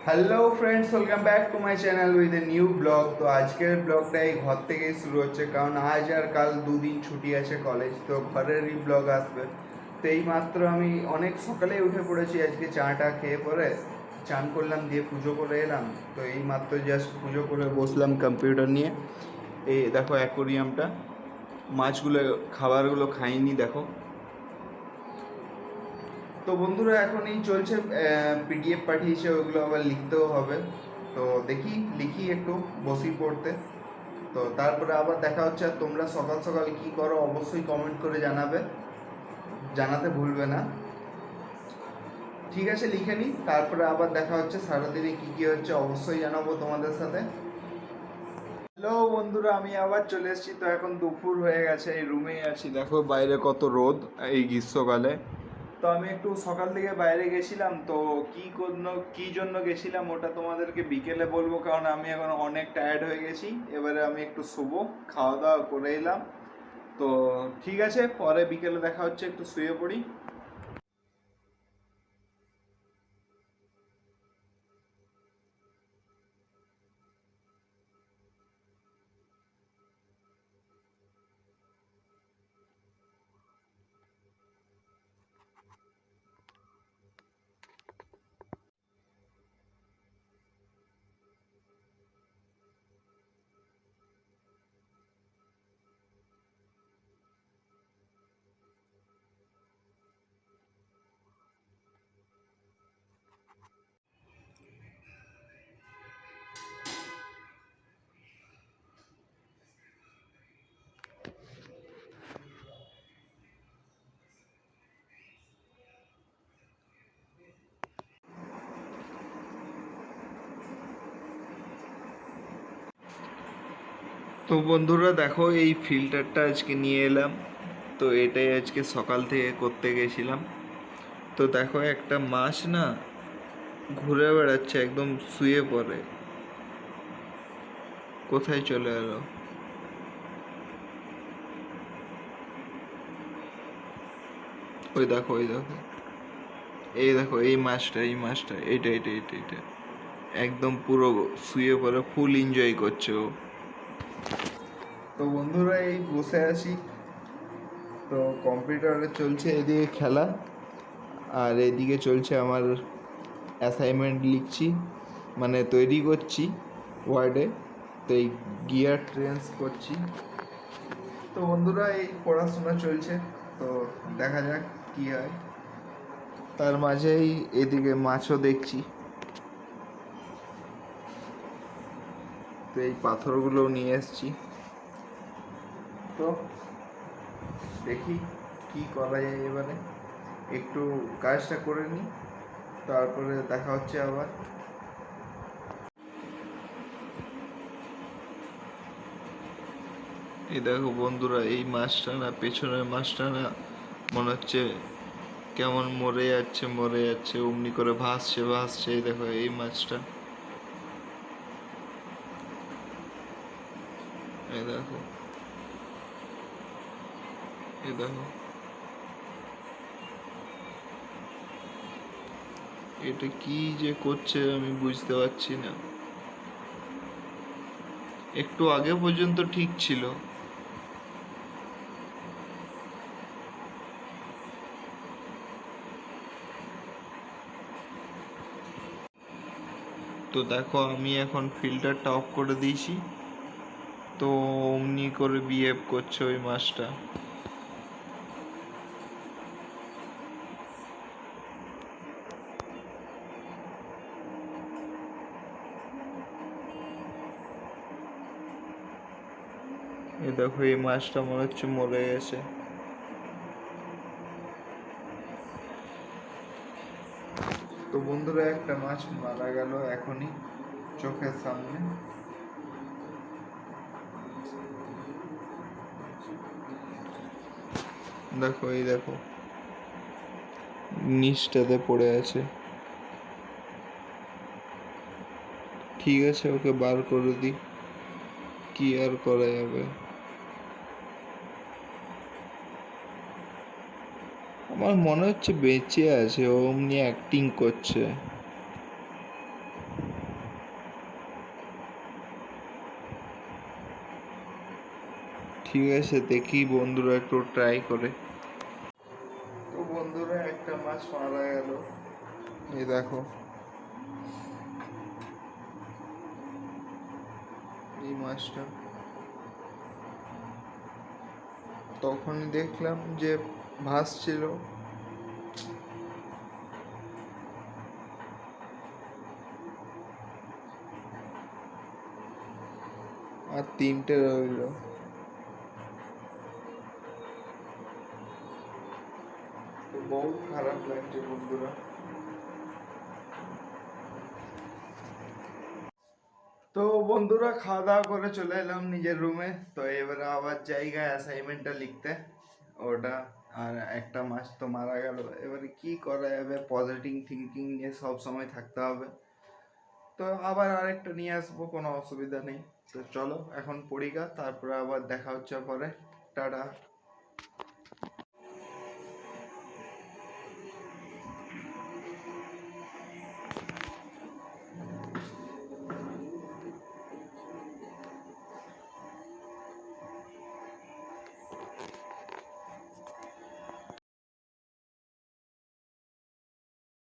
Hello friends, welcome back to my channel with a new blog. তো আজকের ব্লগটা এই ঘর থেকেই শুরু হচ্ছে, কারণ আজ আর কাল দুদিন ছুটি আছে কলেজ, তো ঘরেরই ব্লগ আসবে। তো এই মাত্র আমি অনেক সকালেই উঠে পড়েছি, আজকে চাটা খেয়ে পরে চান করলাম, দিয়ে পুজো করে এলাম। তো এই মাত্র জাস্ট পুজো করে বসলাম কম্পিউটার নিয়ে। এই দেখো অ্যাকোরিয়ামটা, মাছগুলো খাবারগুলো খাইনি দেখো। তো বন্ধুরা এখন এই চলছে, পিডিএফ পাঠিয়েছে, ওগুলো আবার লিখতেও হবে। তো দেখি লিখি একটু, বসি পড়তে। তো তারপরে আবার দেখা হচ্ছে। আর তোমরা সকাল সকাল কী করো অবশ্যই কমেন্ট করে জানাবে, জানাতে ভুলবে না। ঠিক আছে, লিখে নিই, তারপরে আবার দেখা হচ্ছে। সারাদিনে কী কী হচ্ছে অবশ্যই জানাবো তোমাদের সাথে। হ্যালো বন্ধুরা, আমি আবার চলে এসেছি। তো এখন দুপুর হয়ে গেছে, এই রুমেই আছি। দেখো বাইরে কত রোদ এই গ্রীষ্মকালে। তো আমি একটু সকাল থেকে বাইরে গেছিলাম। তো কী জন্য গেছিলাম ওটা তোমাদেরকে বিকেলে বলবো, কারণ আমি এখন অনেক টায়ার্ড হয়ে গেছি। এবারে আমি একটু শুবো, খাওয়া দাওয়া করে এলাম। তো ঠিক আছে, পরে বিকেলে দেখা হচ্ছে, একটু শুয়ে পড়ি। তো বন্ধুরা দেখো, এই ফিল্টারটা আজকে নিয়ে এলাম। তো এটাই আজকে সকাল থেকে করতে গেছিলাম। তো দেখো একটা মাছ না ঘুরে বেড়াচ্ছে, একদম শুয়ে পড়ে। কোথায় চলে এলো? ওই দেখো, ওই দেখো, এই দেখো, এই মাছটা এটা একদম পুরো শুয়ে পড়ে, ফুল এনজয় করছে ও। তো বন্ধুরা এই বসে আছি। তো কম্পিউটারে চলছে এদিকে খেলা, আর এদিকে চলছে আমার অ্যাসাইনমেন্ট লিখছি, মানে তৈরি করছি ওয়ার্ডে। তো এই গিয়ার ট্রেন্স করছি। তো বন্ধুরা এই পড়াশোনা চলছে। তো দেখা যাক কী হয়। তার মাঝেই এদিকে মাছও দেখছি। তো এই পাথরগুলোও নিয়ে এসছি। তো দেখি কি করা যায় এবারে, একটু কাজটা করে নিই, তারপরে দেখা হচ্ছে আবার। এই দেখো বন্ধুরা, এই মাছটা না, পেছনের মাছটা না, মনে হচ্ছে কেমন মরে যাচ্ছে অমনি করে ভাসছে। এই দেখো এই মাছটা, এই দেখো, এই দেখো, এটা কি যে করছে আমি বুঝতে পারছি না। একটু আগে পর্যন্ত ঠিক ছিল। তো দেখো আমি এখন ফিল্টারটা অফ করে দিয়েছি। তো অমনি করে বিহেভ করছে ওই মাছটা। এই দেখো এই মাছটা মনে হচ্ছে মরে গেছে। তো বন্ধুরা একটা মাছ মারা গেল এখনই চোখের সামনে। দেখো, এই দেখো নিচটাতে পড়ে আছে। ঠিক আছে, ওকে বার করে দিই, কি আর করা যাবে। আমার মনে হচ্ছে বেঁচে আছে, ও অমনি অ্যাক্টিং করছে। ঠিক আছে, দেখি বন্ধুরা একটু ট্রাই করে। তো বন্ধুরা একটা মাছ মারা গেল, এই দেখো, এই মাছটা তখনই দেখলাম যে ভাসছিল। আর তিনটে রইলো। তো বহুত খারাপ লাগছে বন্ধুরা। তো বন্ধুরা খাওয়া দাওয়া করে চলে এলাম নিজের রুমে। তো এবারে আবার জায়গায় অ্যাসাইনমেন্টটা লিখতে ওটা। আর একটা মাস তো মারা গেল, এবারে কি করা যাবে, পজিটিভ থিঙ্কিং নিয়ে সব সময় থাকতে হবে। তো আবার আরেকটা নিয়ে আসবো, কোনো অসুবিধা নেই। তো চলো এখন পড়িগা, তারপরে আবার দেখা হচ্ছে পরে। টাটা।